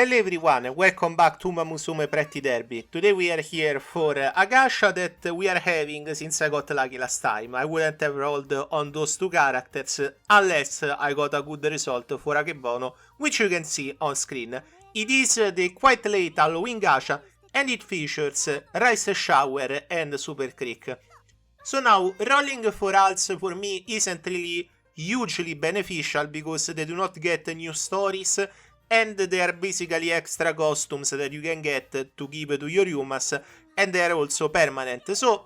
Hello everyone and welcome back to Umamusume Pretty Derby. Today we are here for a gacha that we are having since I got lucky last time. I wouldn't have rolled on those two characters unless I got a good result for Akebono, which you can see on screen. It is the quite late Halloween gacha and it features Rice Shower and Super Creek. So now, rolling for alts for me isn't really hugely beneficial because they do not get new stories and they are basically extra costumes that you can get to give to your Yumas, and they are also permanent. So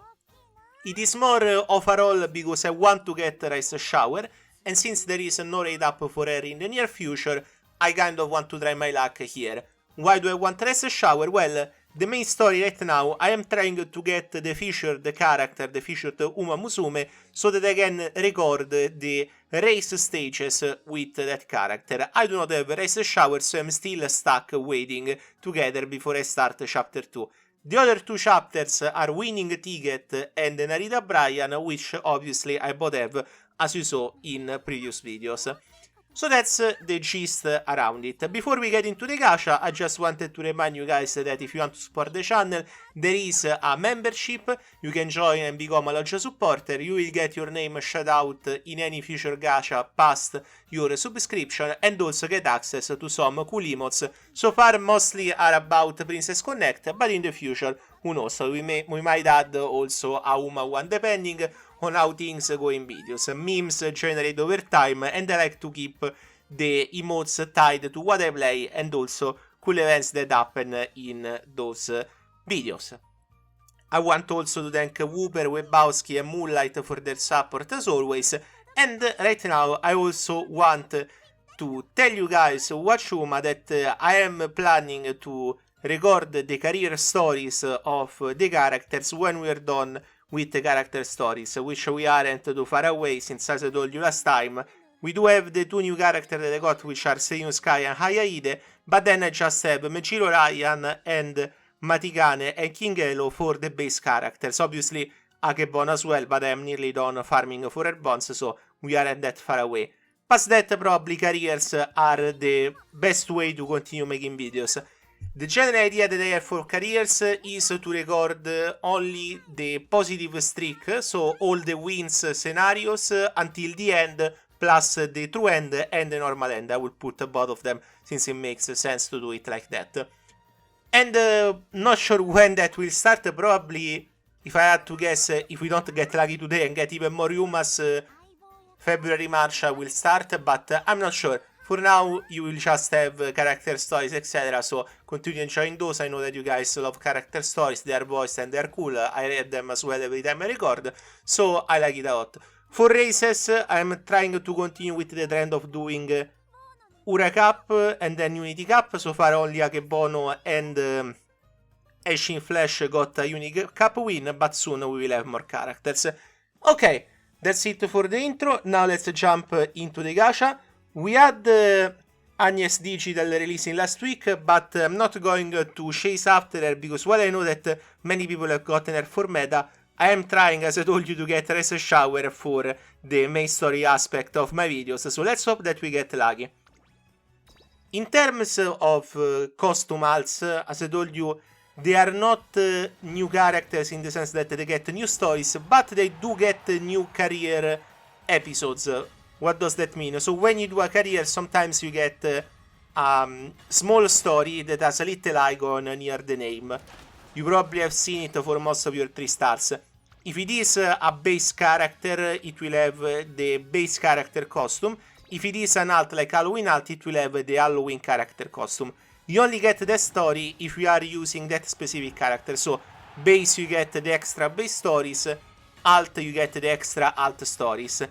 it is more of a roll because I want to get Rice Shower, and since there is no raid up for her in the near future, I kind of want to try my luck here. Why do I want Rice Shower? Well, the main story right now, I am trying to get the featured character, the featured Umamusume, so that I can record the race stages with that character. I do not have Rice Shower, so I'm still stuck waiting together before I start chapter 2. The other two chapters are Winning Ticket and Narita Brian, which obviously I both have, as you saw in previous videos. So that's the gist around it. Before we get into the gacha, I just wanted to remind you guys that if you want to support the channel, there is a membership. You can join and become a Lodge supporter. You will get your name shout out in any future gacha past your subscription and also get access to some cool emotes. So far mostly are about Princess Connect, but in the future, who knows, we might add also a Uma one depending on how things go in videos. Memes generate over time and I like to keep the emotes tied to what I play and also cool events that happen in those videos. I want also to thank Wooper, Webowski and Moonlight for their support as always, and right now I also want to tell you guys, watch Uma, that I am planning to record the career stories of the characters when we are done with the character stories, which we aren't too far away since, as I told you last time, we do have the two new characters that I got, which are Seiyun Sky and Hayaide, but then I just have Mejiro Ryan and Matikane and King Elo for the base characters. Obviously Akebono as well, but I am nearly done farming for her bonds, so we aren't that far away. Past that, probably careers are the best way to continue making videos. The general idea that I have for careers is to record only the positive streak, so all the wins scenarios until the end, plus the true end and the normal end. I will put both of them since it makes sense to do it like that. And not sure when that will start, probably, if I had to guess, if we don't get lucky today and get even more Yumas, February, March I will start, but I'm not sure. For now, you will just have character stories, etc. So continue enjoying those. I know that you guys love character stories. They are voiced and they are cool. I read them as well every time I record. So I like it a lot. For races, I'm trying to continue with the trend of doing Ura Cup and then Unity Cup. So far only Akebono and Ashin Flash got a Unity Cup win, but soon we will have more characters. Okay, that's it for the intro. Now let's jump into the gacha. We had Agnes Digital releasing last week, but I'm not going to chase after her because while I know that many people have gotten her for meta, I am trying, as I told you, to get Rice Shower for the main story aspect of my videos, so let's hope that we get lucky. In terms of costume alts, as I told you, they are not new characters in the sense that they get new stories, but they do get new career episodes. What does that mean? So when you do a career, sometimes you get a small story that has a little icon near the name. You probably have seen it for most of your 3 stars. If it is a base character, it will have the base character costume. If it is an alt like Halloween alt, it will have the Halloween character costume. You only get the story if you are using that specific character. So base you get the extra base stories, alt you get the extra alt stories.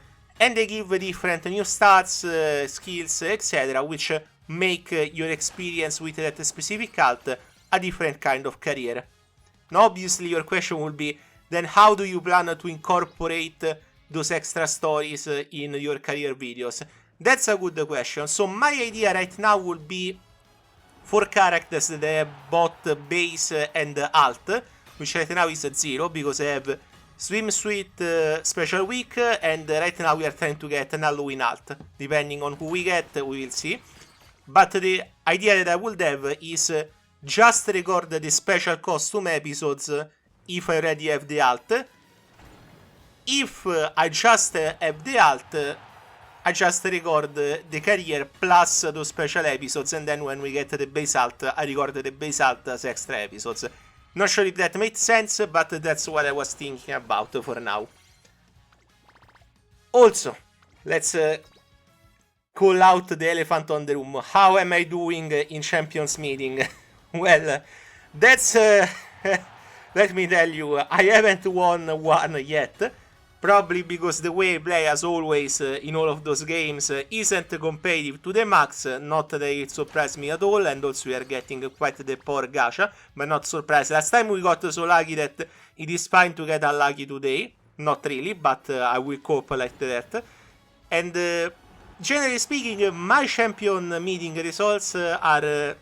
And they give different new stats, skills, etc. which make your experience with that specific alt a different kind of career. Now obviously your question will be, then how do you plan to incorporate those extra stories in your career videos? That's a good question. So my idea right now would be 4 characters that have both base and alt, which right now is 0 because I have Swimsuit Special Week, and right now we are trying to get an Halloween alt. Depending on who we get, we will see. But I idea that I would have is just record the special costume episodes if I already have the alt. If I just have the alt, I just record the career plus those special episodes, and then when we get the base alt, I record the base alt as extra episodes. Not sure if that made sense, but that's what I was thinking about for now. Also, let's call out the elephant on the room. How am I doing in Champions Meeting? Well, that's... let me tell you, I haven't won one yet. Probably because the way I play, as always, in all of those games, isn't competitive to the max. Not that it surprised me at all, and also we are getting quite the poor gacha, but not surprised. Last time we got so lucky that it is fine to get unlucky today. Not really, but I will cope like that. And generally speaking, my champion meeting results are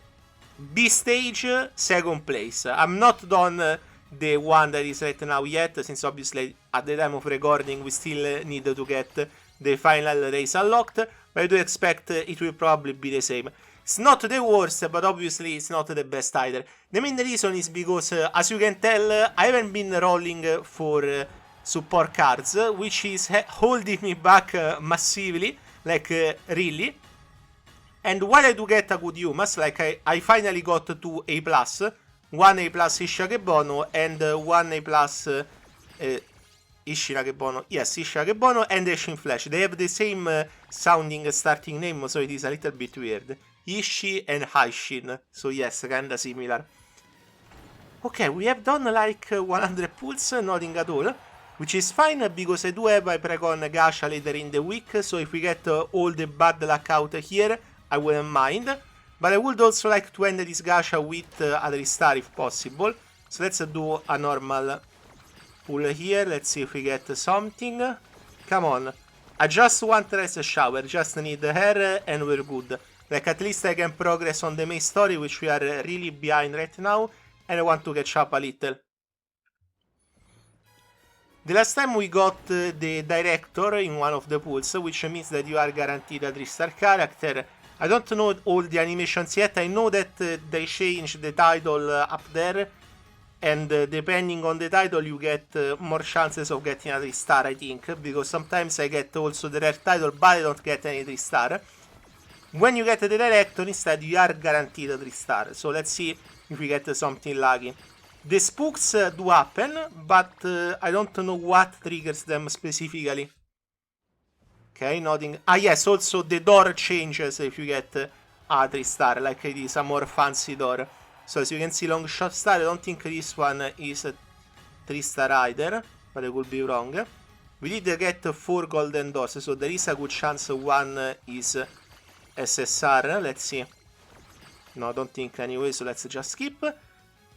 B stage, second place. I'm not done the one that is right now yet, since obviously at the time of recording we still need to get the final race unlocked, but I do expect it will probably be the same. It's not the worst, but obviously it's not the best either. The main reason is because, as you can tell, I haven't been rolling for support cards, which is holding me back massively, like really. And while I do get a good Yumas, like I finally got 2 A+, 1 A+ Ishakebono and 1 A+ Ishakebono, yes, Ishakebono and Ishin Flash. They have the same sounding starting name, so it is a little bit weird. Ishi and Haishin, so yes, kinda similar. Okay, we have done like 100 pulls, nothing at all, which is fine because I do have a Precon Gacha later in the week, so if we get all the bad luck out here, I wouldn't mind. But I would also like to end this gacha with a 3-star if possible. So let's do a normal pull here. Let's see if we get something. Come on. I just want RICE Shower. Just need her and we're good. Like at least I can progress on the main story, which we are really behind right now. And I want to catch up a little. The last time we got the director in one of the pulls, which means that you are guaranteed a 3-star character. I don't know all the animations yet. I know that they changed the title up there, and depending on the title you get more chances of getting a 3-star, I think, because sometimes I get also the rare title but I don't get any 3-star. When you get the director instead you are guaranteed a 3-star, so let's see if we get something lucky. The spooks do happen, but I don't know what triggers them specifically. Okay, nothing. Ah, yes, also the door changes if you get a 3-star, like it is a more fancy door. So as you can see, long shot star, I don't think this one is a 3-star either, but I could be wrong. We did get 4 golden doors, so there is a good chance one is SSR. Let's see. No, I don't think anyway, so let's just skip.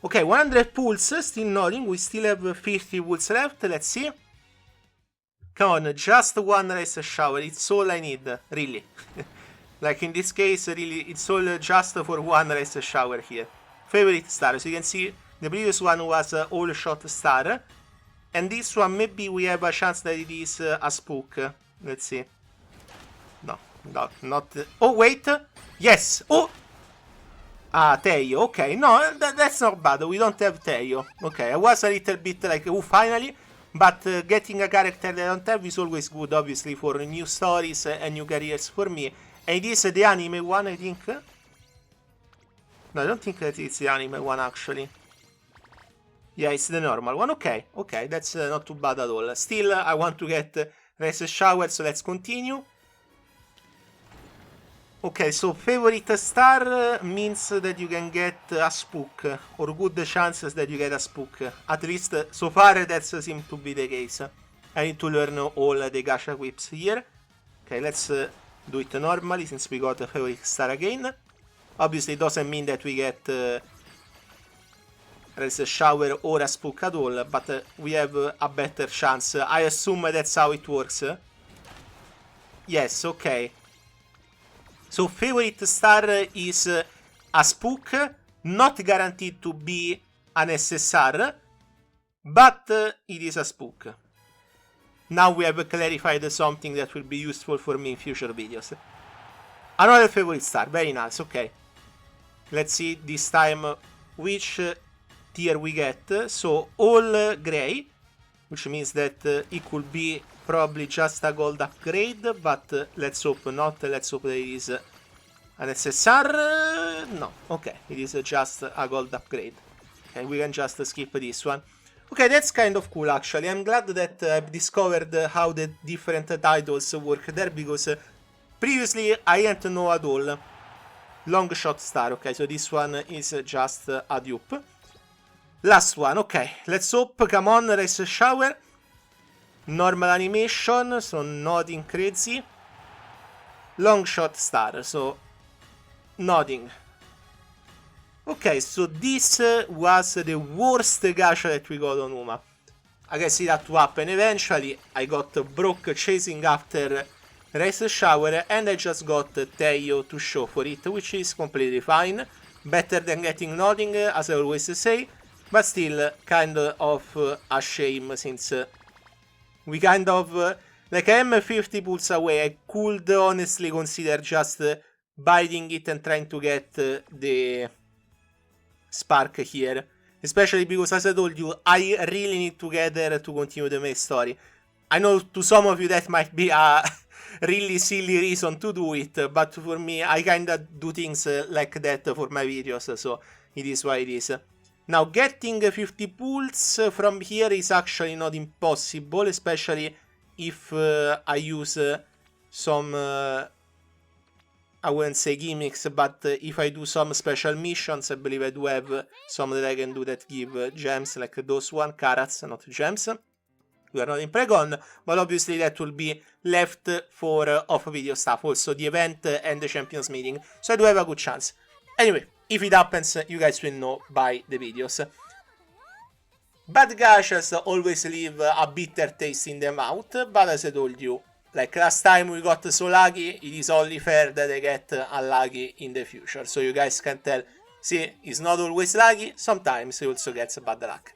Okay, 100 pulls, still nothing. We still have 50 pulls left, let's see. Come on, just 1 RICE Shower, it's all I need, really. Like in this case, really, it's all just for 1 RICE Shower here. Favorite star, so you can see the previous one was all shot star. And this one, maybe we have a chance that it is a spook. Let's see. No, not... Oh, wait! Yes! Oh! Ah, Teiyo, okay. No, that's not bad, we don't have Teiyo. Okay, I was a little bit like, oh, finally. But getting a character that I don't have is always good, obviously, for new stories and new careers for me. And it is the anime one, I think. No, I don't think that it's the anime one, actually. Yeah, it's the normal one. Okay, okay, that's not too bad at all. Still, I want to get RICE Shower, so let's continue. Okay, so favorite star means that you can get a spook, or good chances that you get a spook. At least, so far, that seems to be the case. I need to learn all the gacha whips here. Okay, let's do it normally, since we got a favorite star again. Obviously, it doesn't mean that we get RICE Shower or a spook at all, but we have a better chance. I assume that's how it works. Yes, okay. So favorite star is a spook, not guaranteed to be an SSR, but it is a spook. Now we have clarified something that will be useful for me in future videos. Another favorite star, very nice, okay. Let's see this time which tier we get. So all gray, which means that it could be probably just a gold upgrade, but let's hope not. Let's hope that it is an SSR. No, okay, it is just a gold upgrade. And we can just skip this one. Okay, that's kind of cool actually. I'm glad that I've discovered how the different titles work there, because previously I didn't know at all. Long shot star, okay, so this one is just a dupe. Last one, okay, let's hope, come on, RICE Shower. Normal animation, so nothing crazy. Long shot star, so nothing. Okay, so this was the worst gacha that we got on Uma. I guess it had to happen eventually. I got broke chasing after RICE Shower, and I just got Teo to show for it, which is completely fine. Better than getting nothing, as I always say, but still kind of a shame, since we kind of, like, I am 50 pulls away. I could honestly consider just biting it and trying to get the spark here. Especially because, as I told you, I really need to get there to continue the main story. I know to some of you that might be a really silly reason to do it, but for me, I kinda do things like that for my videos, so it is what it is. Now, getting 50 pulls from here is actually not impossible, especially if I use some, I wouldn't say gimmicks, but if I do some special missions. I believe I do have some that I can do that give gems, like those one, carrots, not gems. We are not in Pregon, but obviously that will be left for off-video stuff, also the event and the Champions meeting, so I do have a good chance. Anyway, if it happens, you guys will know by the videos. Bad gachas always leave a bitter taste in the mouth, but as I told you, like last time we got so lucky, it is only fair that I get unlucky in the future, so you guys can tell, see, it's not always lucky, sometimes he also gets bad luck.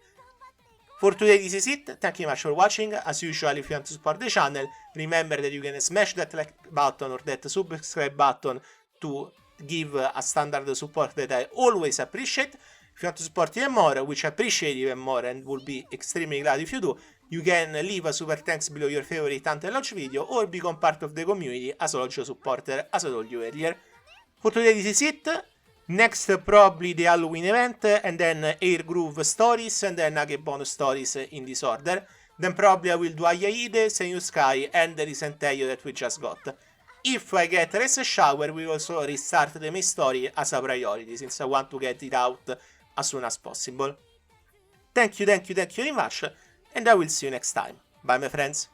For today, this is it. Thank you much for watching. As usual, if you want to support the channel, remember that you can smash that like button or that subscribe button to give a standard support that I always appreciate. If you want to support even more, which I appreciate even more and will be extremely glad if you do, you can leave a super thanks below your favorite Ante launch video or become part of the community as a launch supporter, as I told you earlier. For today, this is it. Next, probably the Halloween event, and then Air Groove stories, and then Nugget bonus stories in this order. Then probably I will do Ayaide, Senyu Sky, and the recent Teo that we just got. If I get RICE Shower, we will also restart the main story as a priority, since I want to get it out as soon as possible. Thank you very much, and I will see you next time. Bye, my friends.